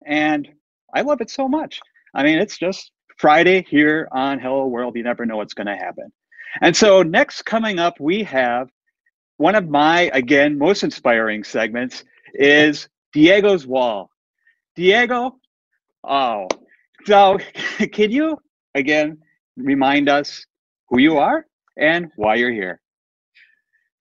and I love it so much. I mean, it's just Friday here on Hello World. You never know what's going to happen. And so next coming up, we have one of my, again, most inspiring segments is Diego's Wall. Diego, oh, so can you, again, remind us who you are and why you're here?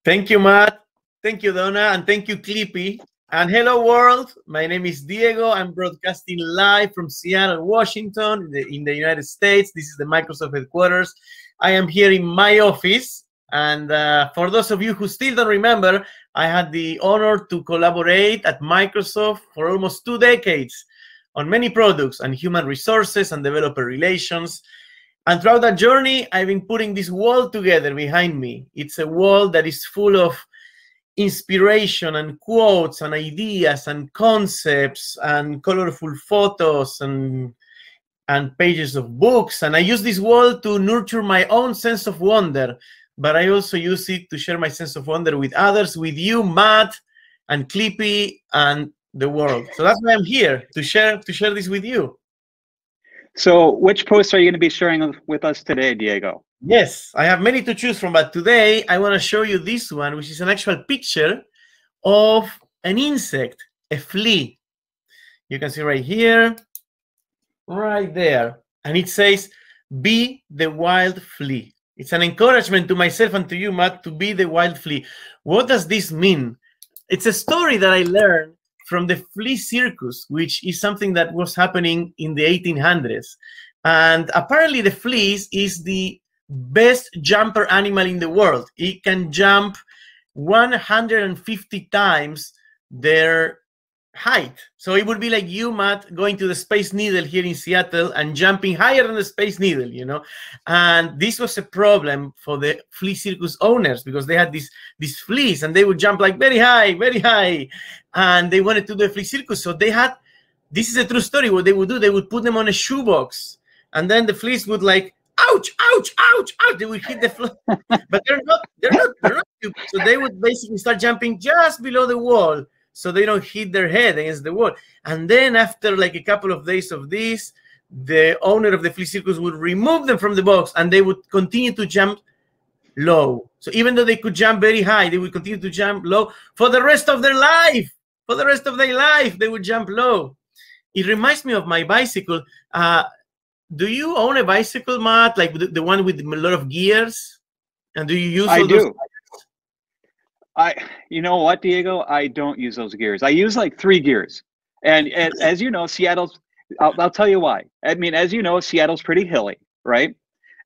Thank you, Matt. Thank you, Donna. And thank you, Clippy. And hello, world. My name is Diego. I'm broadcasting live from Seattle, Washington, in the United States. This is the Microsoft headquarters. I am here in my office. And for those of you who still don't remember, I had the honor to collaborate at Microsoft for almost 2 decades on many products and human resources and developer relations. And throughout that journey, I've been putting this wall together behind me. It's a wall that is full of inspiration and quotes and ideas and concepts and colorful photos and pages of books. And I use this wall to nurture my own sense of wonder, but I also use it to share my sense of wonder with others, with you, Matt, and Clippy, and the world. So that's why I'm here, to share this with you. So which posts are you going to be sharing with us today, Diego? Yes, I have many to choose from, but today I want to show you this one, which is an actual picture of an insect, a flea. You can see right here, right there. And it says, be the wild flea. It's an encouragement to myself and to you, Matt, to be the wild flea. What does this mean? It's a story that I learned from the flea circus, which is something that was happening in the 1800s. And apparently the fleas is the best jumper animal in the world. It can jump 150 times their height. So it would be like you, Matt, going to the Space Needle here in Seattle and jumping higher than the Space Needle, you know. And this was a problem for the flea circus owners because they had these fleas and they would jump like very high, and they wanted to do a flea circus. So they had, this is a true story, what they would do, they would put them on a shoebox, and then the fleas would like, ouch, ouch, ouch, ouch, they would hit the floor. But they're not stupid. So they would basically start jumping just below the wall, so they don't hit their head against the wall. And then after like a couple of days of this, the owner of the flea circus would remove them from the box and they would continue to jump low. So even though they could jump very high, they would continue to jump low for the rest of their life. For the rest of their life, they would jump low. It reminds me of my bicycle. Do you own a bicycle, Matt? Like the one with a lot of gears? And do you use all those? You know what, Diego? I don't use those gears. I use like 3 gears. And as you know, Seattle's, I'll tell you why. I mean, as you know, Seattle's pretty hilly, right?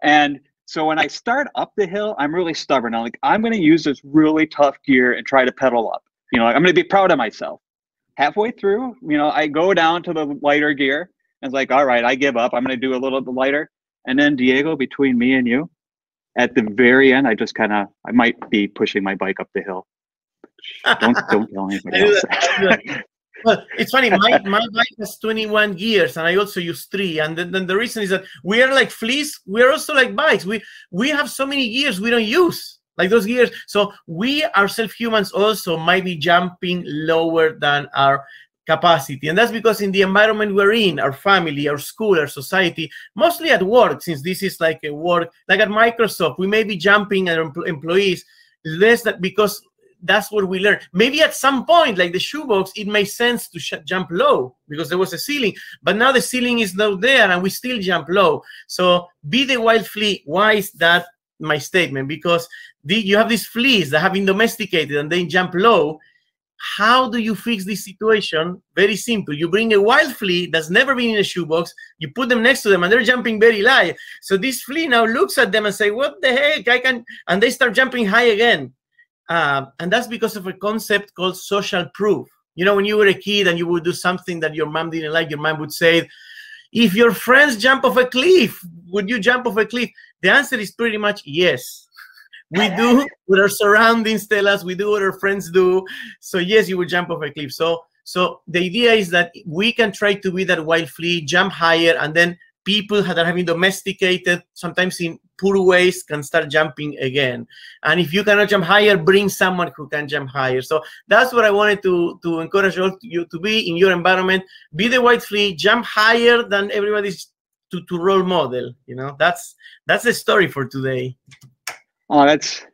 And so when I start up the hill, I'm really stubborn. I'm like, I'm going to use this really tough gear and try to pedal up. You know, I'm going to be proud of myself. Halfway through, you know, I go down to the lighter gear and it's like, all right, I give up. I'm going to do a little bit lighter. And then Diego, between me and you, at the very end, I just kind of, I might be pushing my bike up the hill. Don't tell anybody else. Well, it's funny. My bike has 21 gears, and I also use 3. And then the reason is that we are like fleas. We are also like bikes. We have so many gears we don't use, like those gears. So we ourselves, humans, also might be jumping lower than our capacity. And that's because in the environment we're in, our family, our school, our society, mostly at work, since this is like a work, like at Microsoft, we may be jumping at employees less than, because that's what we learn. Maybe at some point, like the shoebox, it makes sense to jump low because there was a ceiling, but now the ceiling is not there and we still jump low. So be the wild flea. Why is that my statement? Because you have these fleas that have been domesticated and they jump low. How do you fix this situation? Very simple. You bring a wild flea that's never been in a shoebox, you put them next to them and they're jumping very high. So this flea now looks at them and say, what the heck, I can, and they start jumping high again. And that's because of a concept called social proof. You know, when you were a kid and you would do something that your mom didn't like, your mom would say, if your friends jump off a cliff, would you jump off a cliff? The answer is pretty much yes. We do what our surroundings tell us, we do what our friends do. So yes, you would jump off a cliff. So the idea is that we can try to be that wild flea, jump higher, and then people that are having domesticated, sometimes in poor waste can start jumping again. And if you cannot jump higher, bring someone who can jump higher. So that's what I wanted to encourage you to be in your environment. Be the wild flea, jump higher than everybody's to role model. You know, that's the story for today. Oh, that's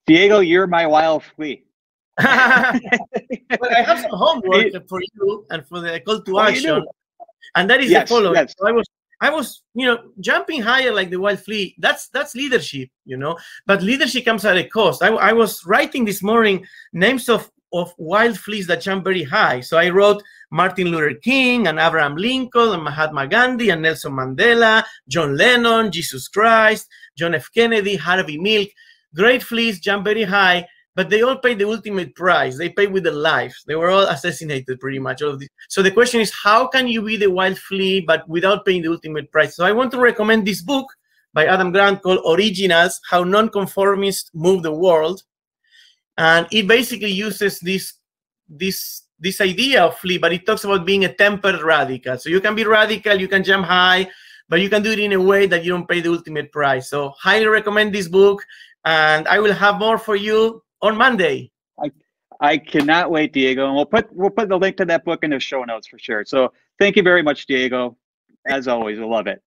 Diego, you're my wild flea. Well, I have some homework for you and for the call to action, and that is the following. Yes. So I was, jumping higher like the wild flea. That's leadership, But leadership comes at a cost. I was writing this morning names of wild fleas that jump very high. So I wrote Martin Luther King and Abraham Lincoln and Mahatma Gandhi and Nelson Mandela, John Lennon, Jesus Christ, John F. Kennedy, Harvey Milk. Great fleas jump very high, but they all paid the ultimate price. They paid with their lives. They were all assassinated, pretty much, all of this. So the question is, how can you be the wild flea, but without paying the ultimate price? So I want to recommend this book by Adam Grant called Originals, How Nonconformists Move the World. And it basically uses this idea of flea, but it talks about being a tempered radical. So you can be radical, you can jump high, but you can do it in a way that you don't pay the ultimate price. So highly recommend this book, and I will have more for you on Monday. I cannot wait, Diego. And we'll put the link to that book in the show notes for sure. So thank you very much, Diego. As always, I love it.